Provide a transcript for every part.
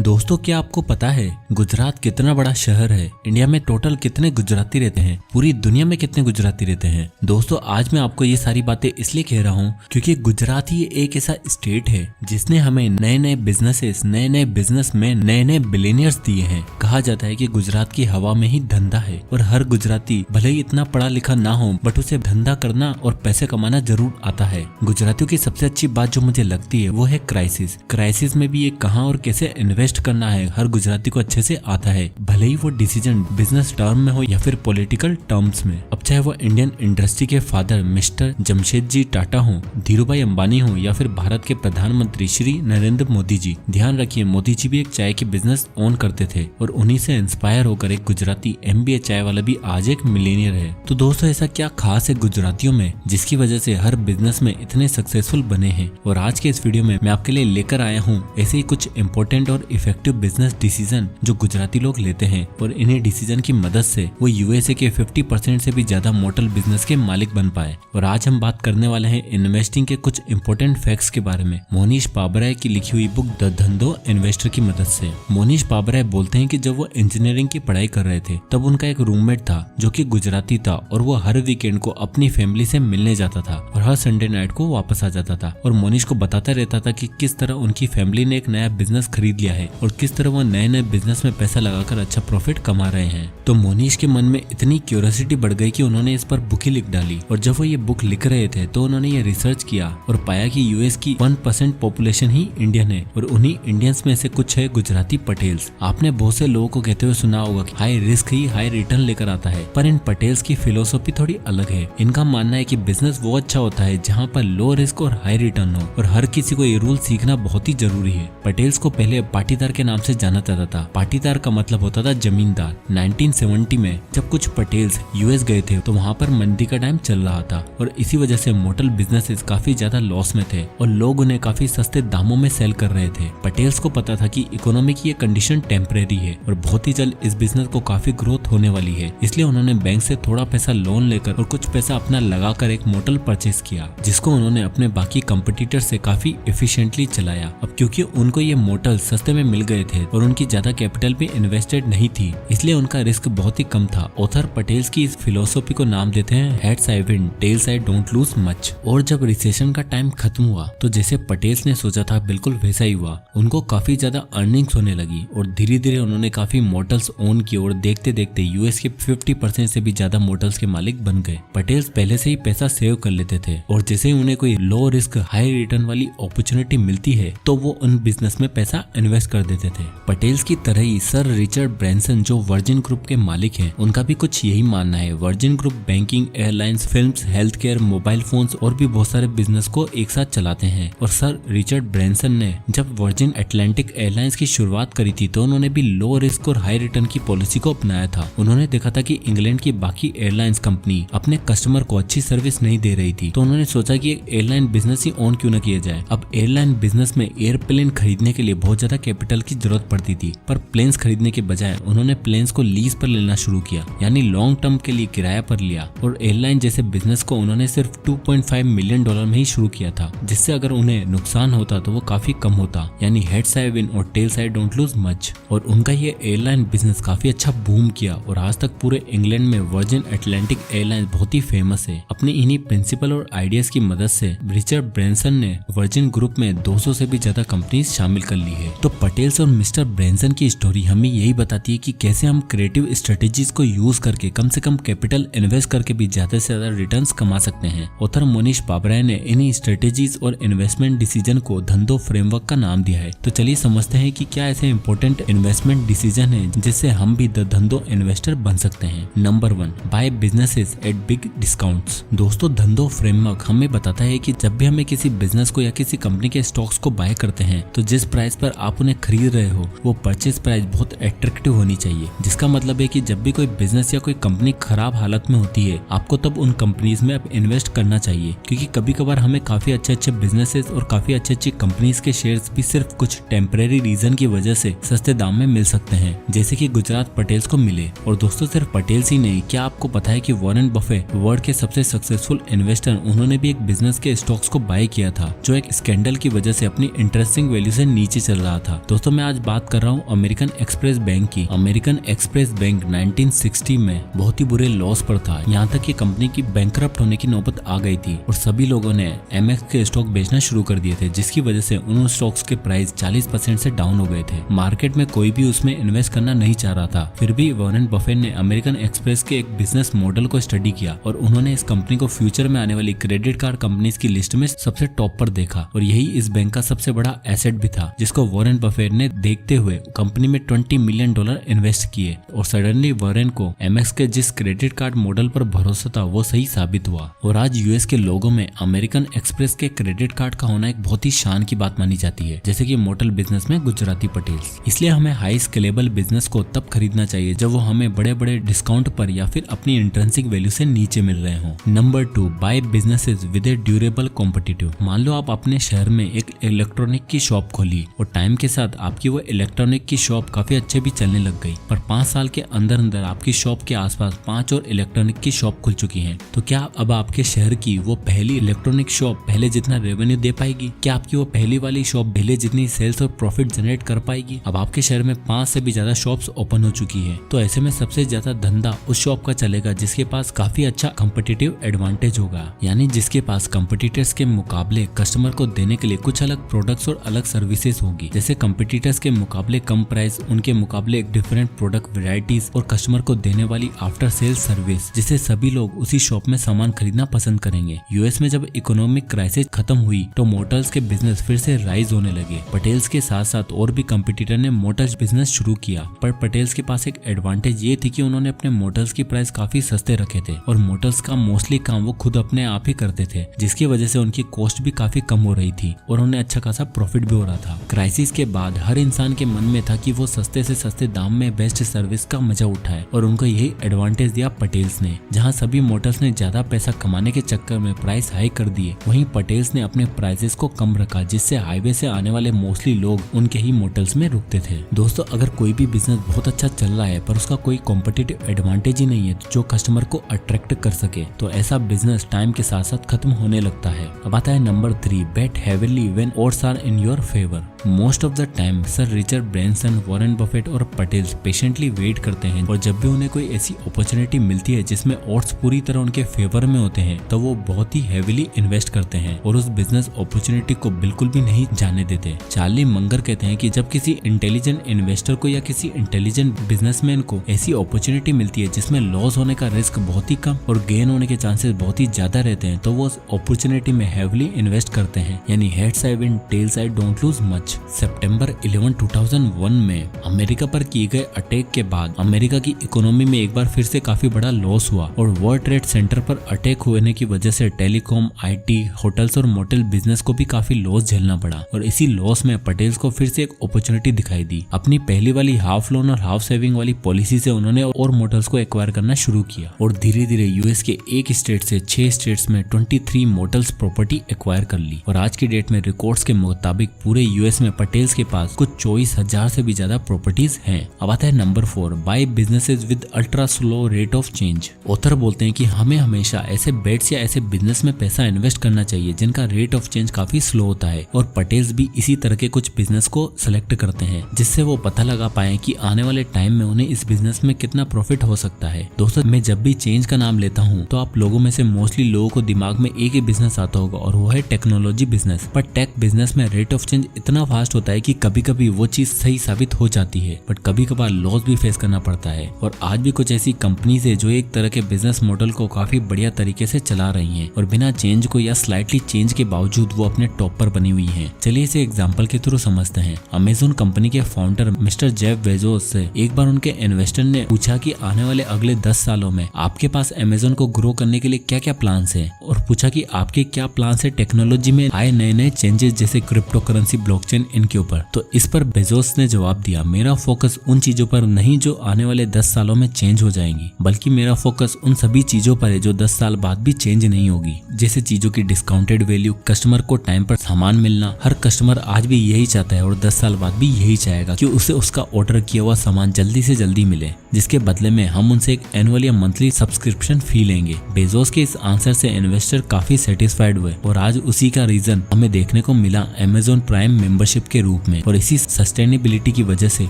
दोस्तों, क्या आपको पता है गुजरात कितना बड़ा शहर है? इंडिया में टोटल कितने गुजराती रहते हैं? पूरी दुनिया में कितने गुजराती रहते हैं? दोस्तों, आज मैं आपको ये सारी बातें इसलिए कह रहा हूँ क्योंकि गुजरात ही एक ऐसा स्टेट है जिसने हमें नए नए बिजनेसेस, नए नए बिजनेसमैन, नए नए बिलियनियर्स दिए हैं। कहा जाता है कि गुजरात की हवा में ही धंधा है और हर गुजराती भले ही इतना पढ़ा लिखा ना हो बट उसे धंधा करना और पैसे कमाना जरूर आता है। गुजरातियों की सबसे अच्छी बात जो मुझे लगती है वो है क्राइसिस में भी ये कहाँ और कैसे इन्वेस्ट करना है हर गुजराती को अच्छे से आता है, भले ही वो डिसीजन बिजनेस टर्म में हो या फिर पॉलिटिकल टर्म्स में। अब चाहे वो इंडियन इंडस्ट्री के फादर मिस्टर जमशेदजी टाटा हो, धीरूभाई अंबानी हो या फिर भारत के प्रधानमंत्री श्री नरेंद्र मोदी जी। ध्यान रखिए, मोदी जी भी एक चाय की बिजनेस ओन करते थे और उन्हीं से इंस्पायर होकर एक गुजराती MBA चाय वाला भी आज एक मिलेनियर है। तो दोस्तों, ऐसा क्या खास है गुजरातियों में जिसकी वजह से हर बिजनेस में इतने सक्सेसफुल बने हैं? और आज के इस वीडियो में मैं आपके लिए लेकर आया हूँ ऐसे ही कुछ इंपॉर्टेंट और इफेक्टिव बिजनेस डिसीजन जो गुजराती लोग लेते हैं और इन्हीं डिसीजन की मदद से वो USA के 50% से भी ज्यादा मोटल बिजनेस के मालिक बन पाए। और आज हम बात करने वाले हैं इन्वेस्टिंग के कुछ इंपॉर्टेंट फैक्ट्स के बारे में मोनीश पाबराय की लिखी हुई बुक द धंधो इन्वेस्टर की मदद से। मोनीश पाबराय बोलते हैं कि जब वो इंजीनियरिंग की पढ़ाई कर रहे थे तब उनका एक रूममेट था जो कि गुजराती था और वो हर वीकेंड को अपनी फैमिली से मिलने जाता था और हर संडे नाइट को वापस आ जाता था और मोनीश को बताता रहता था कि किस तरह उनकी फैमिली ने एक नया बिजनेस खरीद लिया है और किस तरह वो नए नए बिजनेस में पैसा लगाकर अच्छा प्रॉफिट कमा रहे हैं। तो मोनीश के मन में इतनी क्यूरियोसिटी बढ़ गई कि उन्होंने इस पर बुक ही लिख डाली। और जब वो ये बुक लिख रहे थे तो उन्होंने ये रिसर्च किया और पाया कि US की 1% पॉपुलेशन ही इंडियन है और उन्हीं इंडियंस में से कुछ है गुजराती पटेल्स। आपने बहुत से लोगों को कहते हुए सुना होगा कि हाई रिस्क ही हाई रिटर्न लेकर आता है, पर इन पटेल्स की फिलोसॉफी थोड़ी अलग है। इनका मानना है कि बिजनेस वो अच्छा होता है जहाँ पर लो रिस्क और हाई रिटर्न हो और हर किसी को ये रूल सीखना बहुत ही जरूरी है। पटेल्स को पहले पाटीदार के नाम से जाना जाता था। पाटीदार का मतलब होता था जमींदार। 1970 में जब कुछ पटेल्स US गए थे तो वहाँ पर मंदी का टाइम चल रहा था और इसी वजह से मोटल बिजनेसेस काफी ज्यादा लॉस में थे और लोग उन्हें काफी सस्ते दामों में सेल कर रहे थे। पटेल्स को पता था कि इकोनॉमी की ये कंडीशन टेम्परेरी है और बहुत ही जल्द इस बिजनेस को काफी ग्रोथ होने वाली है, इसलिए उन्होंने बैंक से थोड़ा पैसा लोन लेकर और कुछ पैसा अपना लगाकर एक मोटल परचेस किया जिसको उन्होंने अपने बाकी कंपटीटर से काफी एफिशिएंटली चलाया। अब क्योंकि उनको ये मोटल सस्ते में मिल गए थे और उनकी ज्यादा कैपिटल भी इन्वेस्टेड नहीं थी, इसलिए उनका रिस्क बहुत ही कम था। ऑथर पटेल्स की इस फिलोसॉफी को नाम देते हैं heads I win, tails I don't lose much. और जब रिसेशन का टाइम खत्म हुआ तो जैसे पटेल्स ने सोचा था बिल्कुल वैसा ही हुआ। उनको काफी ज्यादा अर्निंग्स होने लगी और धीरे धीरे उन्होंने काफी मोटल्स ओन किए और देखते देखते US के 50% से भी ज्यादा मोटल्स के मालिक बन गए। पटेल्स पहले से ही पैसा सेव कर लेते थे और जैसे ही उन्हें कोई लो रिस्क हाई रिटर्न वाली अपॉर्चुनिटी मिलती है तो वो उन बिजनेस में पैसा इन्वेस्ट कर देते थे। पटेल्स की तरह ही सर रिचर्ड ब्रैंसन जो वर्जिन ग्रुप के मालिक हैं, उनका भी कुछ यही मानना है। Virgin group banking, airlines, films, health care, mobile phones और भी बहुत सारे बिजनेस को एक साथ चलाते हैं। और सर रिचर्ड ब्रैंसन ने जब वर्जिन अटलांटिक एयरलाइंस की शुरुआत करी थी तो उन्होंने भी लो रिस्क और हाई रिटर्न की पॉलिसी को अपनाया था। उन्होंने देखा था कि इंग्लैंड की बाकी एयरलाइंस कंपनी अपने कस्टमर को अच्छी सर्विस नहीं दे रही थी, तो उन्होंने सोचा कि एक एयरलाइन बिजनेस ही ऑन क्यों न किया जाए। अब एयरलाइन बिजनेस में एयरप्लेन खरीदने के लिए बहुत ज्यादा कैपिटल की जरूरत पड़ती थी, पर प्लेन्स खरीदने के बजाय उन्होंने प्लेन्स को लीज पर लेना शुरू किया, यानी लॉन्ग टर्म के लिए किराया पर लिया। और एयरलाइन जैसे बिजनेस को उन्होंने सिर्फ $2.5 मिलियन में ही शुरू किया था, जिससे अगर उन्हें नुकसान होता तो वो काफी कम होता, यानी हेड्स आई विन और tails I don't lose much. और उनका ये एयरलाइन बिजनेस काफी अच्छा बूम किया और आज तक पूरे इंग्लैंड में वर्जिन अटलांटिक एयरलाइंस बहुत ही फेमस है। अपने इन्हीं प्रिंसिपल और आइडियाज की मदद से रिचर्ड ब्रैंसन ने वर्जिन ग्रुप में 200 से भी ज्यादा कंपनीज शामिल कर ली है। तो पटेल्स और मिस्टर ब्रैंसन की स्टोरी हमें यही बताती है कि कैसे हम क्रिएटिव स्ट्रेटेजीज को यूज करके कम से कम कैपिटल इन्वेस्ट करके भी ज्यादा से ज्यादा रिटर्न्स कमा सकते हैं। ऑथर मोनीश पाबराय ने इन्हीं स्ट्रेटेजीज और इन्वेस्टमेंट डिसीजन को धंधो फ्रेमवर्क का नाम दिया है। तो चलिए समझते हैं कि क्या ऐसे इंपॉर्टेंट इन्वेस्टमेंट डिसीजन है जिससे हम भी द धंधो इन्वेस्टर बन सकते हैं। Number 1, buy businesses at big discounts. दोस्तों, धंधो फ्रेमवर्क हमें बताता है कि जब भी हमें किसी बिजनेस को या किसी कंपनी के स्टॉक्स को बाय करते हैं तो जिस प्राइस पर आप उन्हें खरीद रहे हो वो परचेज प्राइस बहुत अट्रैक्टिव होनी चाहिए। जिसका मतलब है कि जब भी कोई बिजनेस या कोई कंपनी खराब हालत में होती है आपको तब उन कंपनीज में इन्वेस्ट करना चाहिए, क्योंकि कभी कभार हमें काफी अच्छे बिजनेसेस और काफी अच्छी कंपनीज के शेयर्स भी सिर्फ कुछ टेम्परेरी रीजन की वजह से सस्ते दाम में मिल सकते हैं, जैसे कि गुजरात पटेल्स को मिले। और दोस्तों, सिर्फ पटेल्स ही नहीं, क्या आपको पता है कि वॉरेन बफेट वर्ल्ड के सबसे सक्सेसफुल इन्वेस्टर, उन्होंने भी एक बिजनेस के स्टॉक्स को बाय किया था जो एक स्कैंडल की वजह से अपनी इंटरेस्टिंग वैल्यू से नीचे चल रहा था। तो दोस्तों मैं आज बात कर रहा हूँ अमेरिकन एक्सप्रेस बैंक की। अमेरिकन एक्सप्रेस बैंक 1960 में बहुत ही बुरे लॉस पर था, यहाँ तक कि कंपनी की बैंकरप्ट होने की नौबत आ गई थी और सभी लोगों ने एमएक्स के स्टॉक बेचना शुरू कर दिए थे, जिसकी वजह से उन स्टॉक्स के प्राइस 40% से डाउन हो गए थे। मार्केट में कोई भी उसमें इन्वेस्ट करना नहीं चाह रहा था। फिर भी वॉरेन बफेट ने अमेरिकन एक्सप्रेस के एक बिजनेस मॉडल को स्टडी किया और उन्होंने इस कंपनी को फ्यूचर में आने वाली क्रेडिट कार्ड कंपनीज की लिस्ट में सबसे टॉप पर देखा और यही इस बैंक का सबसे बड़ा एसेट भी था, जिसको वॉरेन बफेट ने देखते हुए कंपनी में $20 मिलियन इन्वेस्ट किए। और सडनली वॉरेन को एमएक्स के जिस क्रेडिट कार्ड मॉडल पर भरोसा था वो सही साबित हुआ और आज यूएस के लोगों में अमेरिकन एक्सप्रेस के क्रेडिट कार्ड का होना एक बहुत ही शान की बात मानी जाती है, जैसे कि मोटर बिजनेस में गुजराती पटेल्स। इसलिए हमें हाई स्केलेबल बिजनेस को तब खरीदना चाहिए जब वो हमें बड़े बड़े डिस्काउंट पर या फिर अपनी इंट्रिंसिक वैल्यू से नीचे मिल रहे हो। Number 2, buy businesses with a durable competitive. मान लो आप अपने शहर में एक इलेक्ट्रॉनिक की शॉप खोली और टाइम के साथ आपकी वो इलेक्ट्रॉनिक की शॉप काफी अच्छे भी चलने लग गई, पर 5 साल के अंदर अंदर आपकी शॉप के आसपास 5 और इलेक्ट्रॉनिक की शॉप खुल चुकी हैं। तो क्या अब आपके शहर की वो पहली इलेक्ट्रॉनिक शॉप पहले जितना रेवेन्यू दे पाएगी? क्या आपकी वो पहली वाली शॉप पहले जितनी सेल्स और प्रॉफिट जनरेट कर पाएगी? अब आपके शहर में 5 से भी ज्यादा शॉप्स ओपन हो चुकी है, तो ऐसे में सबसे ज्यादा धंधा उस शॉप का चलेगा जिसके पास काफी अच्छा कॉम्पिटिटिव एडवांटेज होगा, यानी जिसके पास कॉम्पिटिटर्स के मुकाबले कस्टमर को देने के लिए कुछ अलग प्रोडक्ट्स और अलग सर्विसेज होगी। जैसे कॉम्पिटिटर्स के मुकाबले कम प्राइस, उनके मुकाबले एक डिफरेंट प्रोडक्ट वेराइटीज और कस्टमर को देने वाली आफ्टर सेल सर्विस, जिससे सभी लोग उसी शॉप में सामान खरीदना पसंद करेंगे। यूएस में जब इकोनॉमिक क्राइसिस खत्म हुई तो मोटर्स के बिजनेस फिर से राइज होने लगे। पटेल्स के साथ साथ और भी कंपटीटर ने मोटर्स बिजनेस शुरू किया, पर पटेल्स के पास एक एडवांटेज ये थी कि उन्होंने अपने मोटर्स की प्राइस काफी सस्ते रखे थे और मोटर्स का मोस्टली काम वो खुद अपने आप ही करते थे, जिसकी वजह से उनकी कॉस्ट भी काफी कम हो रही थी और उन्हें अच्छा खासा प्रॉफिट भी हो रहा था। क्राइसिस के बाद हर इंसान के मन में था कि वो सस्ते से सस्ते दाम में बेस्ट सर्विस का मजा उठाए और उनको यही एडवांटेज दिया पटेल्स ने। जहां सभी मोटर्स ने ज्यादा पैसा कमाने के चक्कर में प्राइस हाई कर दिए, वहीं पटेल्स ने अपने प्राइसेस को कम रखा, जिससे हाईवे से आने वाले मोस्टली लोग उनके ही मोटर्स में रुकते थे। दोस्तों अगर कोई भी बिजनेस बहुत अच्छा चल रहा है पर उसका कोई कॉम्पिटिटिव एडवांटेज ही नहीं है जो कस्टमर को अट्रैक्ट कर सके, तो ऐसा बिजनेस टाइम के साथ साथ खत्म होने लगता है। अब आता है number 3, bet heavily when odds are in your favour. Most of the time sir Richard Branson, Warren Buffett और पटेल्स पेशेंटली वेट करते हैं और जब भी उन्हें कोई ऐसी अपॉर्चुनिटी मिलती है जिसमें ऑड्स पूरी तरह उनके फेवर में होते हैं तो वो बहुत ही हेवीली इन्वेस्ट करते हैं और उस बिजनेस अपॉर्चुनिटी को बिल्कुल भी नहीं जाने देते। चार्ली मंगर कहते हैं कि जब किसी इंटेलिजेंट इन्वेस्टर को या किसी इंटेलिजेंट बिजनेसमैन को ऐसी अपॉर्चुनिटी मिलती है जिसमें लॉस होने का रिस्क बहुत ही कम और गेन होने के चांसेस बहुत ही ज्यादा रहते हैं, तो वो उस अपॉर्चुनिटी में हेवीली इन्वेस्ट करते हैं, यानी heads I win tails I don't lose much. सितंबर 11, 2001 में अमेरिका पर किए गए अटैक के बाद अमेरिका की इकोनॉमी में एक बार फिर से काफी बड़ा लॉस हुआ और वर्ल्ड ट्रेड सेंटर पर अटैक होने की वजह से टेलीकॉम, आईटी, होटल्स और मोटेल बिजनेस को भी काफी लॉस झेलना पड़ा और इसी लॉस में पटेल्स को फिर से एक अपॉर्चुनिटी दिखाई दी। अपनी पहली वाली हाफ लोन और हाफ सेविंग वाली पॉलिसी से उन्होंने और मोटर्स को एक्वायर करना शुरू किया और धीरे धीरे यूएस के एक स्टेट से 6 स्टेट्स में 23 मोटर्स प्रॉपर्टी एक्वायर कर ली और आज की डेट में रिकॉर्ड्स के मुताबिक पूरे यूएस में पटेल्स के पास कुछ 24,000 से भी ज्यादा प्रॉपर्टीज हैं। अब आता है number 4, buy businesses with ultra slow rate of change. Author बोलते हैं कि हमें हमेशा ऐसे बेट्स या ऐसे बिजनेस में पैसा इन्वेस्ट करना चाहिए जिनका रेट ऑफ चेंज काफी स्लो होता है और पटेल्स भी इसी तरह के कुछ बिजनेस को सिलेक्ट करते हैं जिससे वो पता लगा पाए कि आने वाले टाइम में उन्हें इस बिजनेस में कितना प्रॉफिट हो सकता है। दोस्तों मैं जब भी चेंज का नाम लेता हूँ तो आप लोगों में से मोस्टली लोगों को दिमाग में एक ही बिजनेस आता होगा और वो है टेक्नोलॉजी बिजनेस। पर टेक बिजनेस में रेट ऑफ चेंज इतना फास्ट होता है कि कभी कभी वो चीज सही साबित हो जाती है बट कभी कभार लॉस भी फेस करना पड़ता है और आज भी कुछ ऐसी कंपनीज है जो एक तरह के बिजनेस मॉडल को काफी बढ़िया तरीके से चला रही हैं और बिना चेंज को या स्लाइटली चेंज के बावजूद वो अपने टॉप पर बनी हुई हैं। चलिए इसे एग्जांपल के थ्रू समझते हैं। अमेज़न कंपनी के फाउंडर मिस्टर जेफ बेजोस से एक बार उनके इन्वेस्टर ने पूछा कि आने वाले अगले 10 सालों में आपके पास अमेज़न को ग्रो करने के लिए क्या क्या प्लान्स है और पूछा कि आपके क्या प्लान्स है टेक्नोलॉजी में आए नए नए चेंजेस जैसे क्रिप्टो करेंसी, ब्लॉकचेन, इनके ऊपर। तो इस पर बेजोस ने जवाब दिया, मेरा फोकस उन चीजों पर नहीं जो आने वाले 10 सालों में चेंज हो जाएंगी, बल्कि मेरा फोकस उन सभी चीजों पर है जो 10 साल बाद भी चेंज नहीं होगी। जैसे चीजों की डिस्काउंटेड वैल्यू, कस्टमर को टाइम पर सामान मिलना। हर कस्टमर आज भी यही चाहता है और 10 साल बाद भी यही चाहेगा कि उसे उसका ऑर्डर किया हुआ सामान जल्दी से जल्दी मिले, जिसके बदले में हम उनसे एक एनुअल या मंथली सब्सक्रिप्शन फी लेंगे। बेजोस के इस आंसर से इन्वेस्टर काफी सेटिस्फाइड हुए और आज उसी का रीजन हमें देखने को मिला अमेज़न प्राइम मेंबरशिप मेंबरशिप के रूप में। और इसी सस्टेनेबिलिटी की वजह से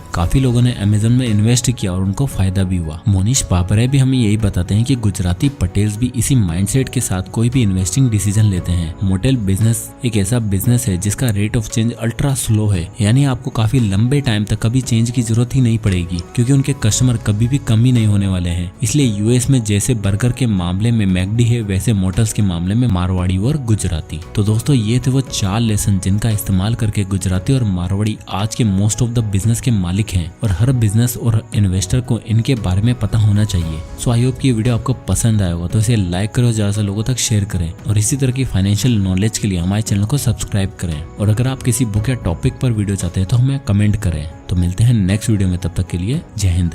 काफी लोगों ने अमेजन में इन्वेस्ट किया और उनको फायदा भी हुआ। मोनीश पापरे भी हमें यही बताते हैं कि गुजराती पटेल्स भी इसी माइंडसेट के साथ कोई भी इन्वेस्टिंग डिसीजन लेते हैं। मोटेल बिजनेस एक ऐसा बिजनेस है जिसका rate of change ultra slow है, यानी आपको काफी लंबे टाइम तक कभी चेंज की जरूरत ही नहीं पड़ेगी, क्योंकि उनके कस्टमर कभी भी कम ही नहीं होने वाले हैं। इसलिए यूएस में जैसे बर्गर के मामले में मैकडी है, वैसे मोटर्स के मामले में मारवाड़ी और गुजराती। तो दोस्तों ये थे वो 4 लेसन जिनका इस्तेमाल करके गुजराती और मारवाड़ी आज के मोस्ट ऑफ द बिजनेस के मालिक हैं, और हर बिजनेस और इन्वेस्टर को इनके बारे में पता होना चाहिए। सो आई होप कि ये वीडियो आपको पसंद आया होगा, तो इसे लाइक करो, ज्यादा से लोगों तक शेयर करें, और इसी तरह की फाइनेंशियल नॉलेज के लिए हमारे चैनल को सब्सक्राइब करें। और अगर आप किसी बुक या टॉपिक पर वीडियो चाहते हैं तो हमें कमेंट करें। तो मिलते हैं नेक्स्ट वीडियो में, तब तक के लिए जय हिंद।